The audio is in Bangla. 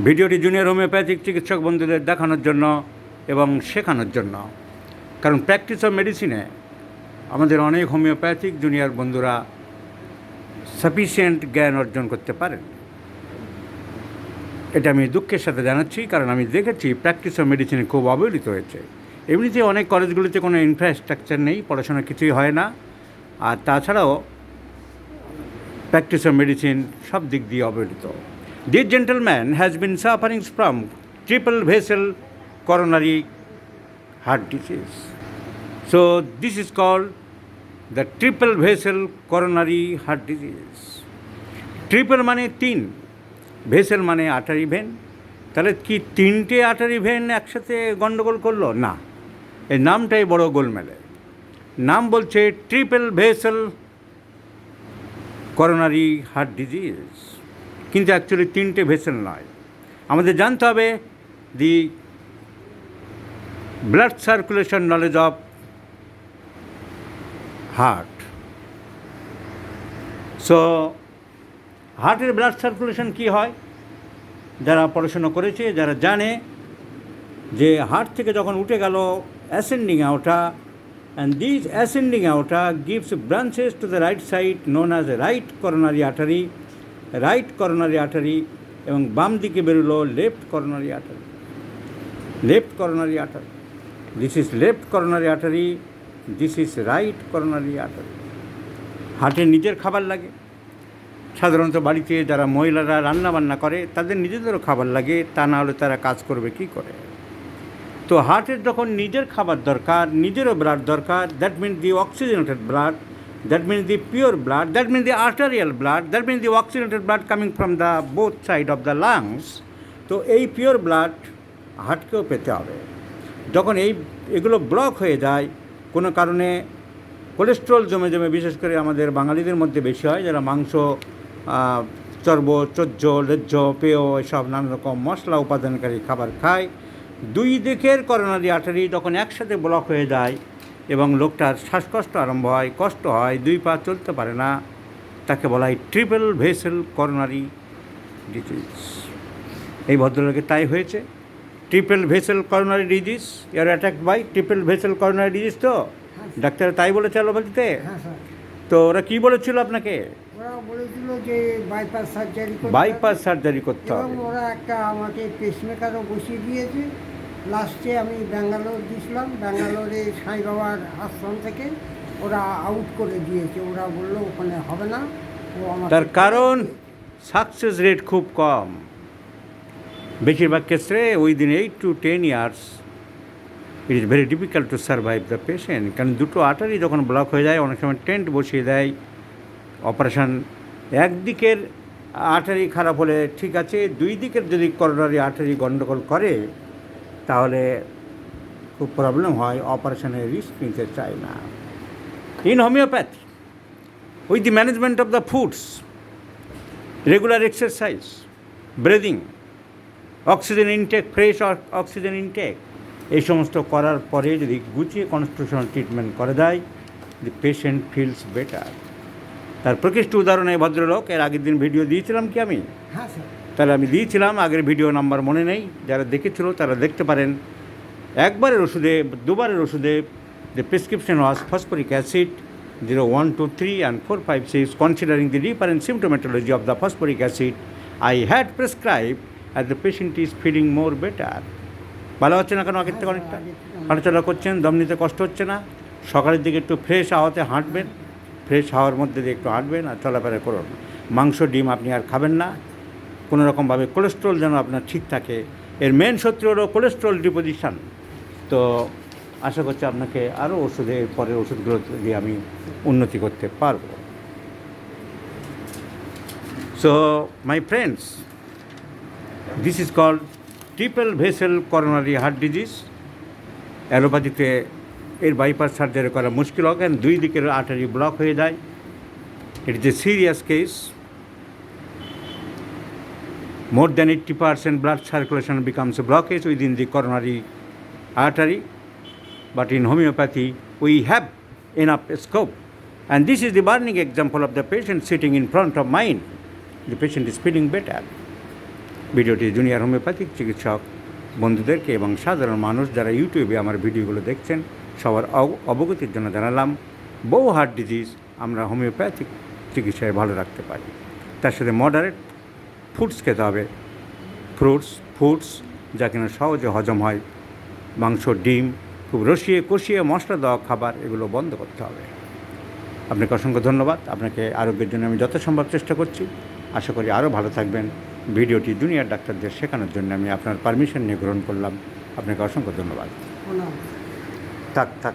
ভিডিওটি জুনিয়র হোমিওপ্যাথিক চিকিৎসক বন্ধুদের দেখানোর জন্য এবং শেখানোর জন্য, কারণ প্র্যাকটিস অফ মেডিসিনে আমাদের অনেক হোমিওপ্যাথিক জুনিয়র বন্ধুরা সাফিসিয়েন্ট জ্ঞান অর্জন করতে পারেন। এটা আমি দুঃখের সাথে জানাচ্ছি, কারণ আমি দেখেছি প্র্যাকটিস অফ মেডিসিনে খুব অবহেলিত হয়েছে। এমনিতে অনেক কলেজগুলিতে কোনো ইনফ্রাস্ট্রাকচার নেই, পড়াশোনা কিছুই হয় না, আর তাছাড়াও প্র্যাকটিস অফ মেডিসিন সব দিক দিয়ে অবহেলিত। This gentleman has been suffering from triple vessel coronary heart disease. So this is called the triple vessel coronary heart disease. Triple মানে তিন, ভেসেল মানে আর্টারি ভেন। তাহলে কি তিনটে আর্টারি ভেন একসাথে গণ্ডগোল করলো? না, এই নামটাই বড় গোলমেলে। নাম বলছে triple vessel coronary heart disease, কিন্তু অ্যাকচুয়ালি তিনটে ভেসেল নয়। আমাদের জানতে হবে the blood circulation knowledge of heart. So হার্টের ব্লাড সার্কুলেশন কী হয়, যারা পড়াশোনা করেছে, যারা জানে যে হার্ট থেকে যখন উঠে গেল ascending আউটা, and these ascending aorta gives branches to the right side known as a right coronary artery এবং বাম দিকে বেরোলো left coronary artery. This is left coronary artery, this is right coronary artery. হার্টের নিজের খাবার লাগে, সাধারণত বাড়িতে যারা মহিলারা রান্নাবান্না করে তাদের নিজেদেরও খাবার লাগে, তা না হলে তারা কাজ করবে কী করে? তো হার্টের যখন নিজের খাবার দরকার, নিজেরও ব্লাড দরকার, that means the oxygenated blood, that means the pure blood, that means the arterial blood, that means the oxygenated blood coming from the both side of the lungs. তো এই পিওর ব্লাড হার্টকেও পেতে হবে। যখন এগুলো ব্লক হয়ে যায় কোনো কারণে, কোলেস্ট্রল জমে জমে, বিশেষ করে আমাদের বাঙালিদের মধ্যে বেশি হয়, যারা মাংস, চর্ব, চোজ্জ, লেজ্জ, পেয়, এসব নানা রকম মশলা উপাদানকারী খাবার খায়, দুই দিকের করোনারি আর্টারি যখন একসাথে ব্লক হয়ে যায় এবং লোকটার শ্বাসকষ্ট আরম্ভ হয়, কষ্ট হয়, দুই পা চলতে পারে না, তাকে বলা হয় ট্রিপল ভেসেল করোনারি ডিজিজ। এই ভদ্রলোকের তাই হয়েছে, ট্রিপল ভেসেল করোনারি ডিজিজ। ইয়ার attack by triple vessel coronary disease. তো ডাক্তার তাই বলেছে অ্যালোপ্যাথিতে? তো ওরা কী বলেছিল আপনাকে? ওরা বলেছিল যে বাইপাস সার্জারি করতে হবে। ওরা একটা আমাকে পেসমেকারও বসিয়ে দিয়েছে। লাস্টে আমি ব্যাঙ্গালোর দিয়েছিলাম, ব্যাঙ্গালোরে সাই বাবার আশ্রম থেকে ওরা আউট করে দিয়েছে। ওরা বললো ওখানে হবে না। তার কারণ সাকসেস রেট খুব কম। বেশিরভাগ ক্ষেত্রে within 8 to 10 years it is very difficult to survive the patient. কারণ দুটো আর্টারি যখন ব্লক হয়ে যায়, অনেক সময় টেন্ট বসিয়ে দেয়, অপারেশান। একদিকের আর্টারি খারাপ হলে ঠিক আছে, দুই দিকের যদি করোনারি আর্টারি গণ্ডগোল করে তাহলে খুব প্রবলেম হয়, অপারেশনের রিস্ক নিতে চায় না। In homeopathy, with the management of the foods, regular exercise, breathing, oxygen intake, fresh oxygen intake, এই সমস্ত করার পরে যদি গুছিয়ে কনস্টিটিউশনাল ট্রিটমেন্ট করে দেয়, দি পেশেন্ট ফিলস বেটার। তার প্রকৃষ্ট উদাহরণ এই ভদ্রলোক। এর আগের দিন ভিডিও দিয়েছিলাম কি আমি? হ্যাঁ স্যার। তাহলে আমি দিয়েছিলাম, আগের ভিডিও নাম্বার মনে নেই, যারা দেখেছিল তারা দেখতে পারেন। একবারের ওষুধে, দুবারের ওষুধে, the prescription was phosphoric acid 0, 1, 2, 3 and 4, 5, 6. Considering the different symptomatology of the phosphoric acid, I had prescribed as the patient is feeling more better. ভালো হচ্ছে না কেন? আগের থেকে অনেকটা হাঁটাচলা করছেন, দম নিতে কষ্ট হচ্ছে না। সকালের দিকে একটু ফ্রেশ হাওয়াতে হাঁটবেন, ফ্রেশ হাওয়ার মধ্যে দিয়ে একটু হাঁটবেন আর চলাফেরা করুন। মাংস, ডিম আপনি আর খাবেন না। কোনো রকমভাবে কোলেস্ট্রল যেন আপনার ঠিক থাকে। এর মেন শত্রু হলো কোলেস্ট্রল ডিপোজিশন। তো আশা করছি আপনাকে আরও ওষুধে, পরের ওষুধগুলো দিয়ে আমি উন্নতি করতে পারব। So my friends, this is called triple vessel coronary heart disease. অ্যালোপ্যাথিতে এর বাইপাস সার্জারি করা মুশকিল হয়, কারণ দুই দিকের আর্টারি ব্লক হয়ে যায়। It is a serious case. More than 80% blood circulation becomes a blockage within the coronary artery. But in homeopathy, we have enough scope. And this is the burning example of the patient sitting in front of mine. The patient is feeling better. ভিডিওটি জুনিয়র হোমিওপ্যাথিক চিকিৎসক বন্ধুদেরকে এবং সাধারণ মানুষ যারা ইউটিউবে আমার ভিডিওগুলো দেখছেন সবার অবগতির জন্য জানালাম, বহু হার্ট ডিজিজ আমরা হোমিওপ্যাথিক চিকিৎসায় ভালো রাখতে পারি। তার সাথে মডারেট ফুডস খেতে হবে, ফুডস যা কিনা সহজে হজম হয়, মাংস, ডিম, খুব রসিয়ে কষিয়ে মশলা দেওয়া খাবার এগুলো বন্ধ করতে হবে। আপনাকে অসংখ্য ধন্যবাদ। আপনাকে আরোগ্যের জন্য আমি যথাসম্ভব চেষ্টা করছি। আশা করি আরও ভালো থাকবেন। ভিডিওটি জুনিয়র ডাক্তারদের শেখানোর জন্য আমি আপনার পারমিশন নিয়ে গ্রহণ করলাম। আপনাকে অসংখ্য ধন্যবাদ। প্রণাম। থাক।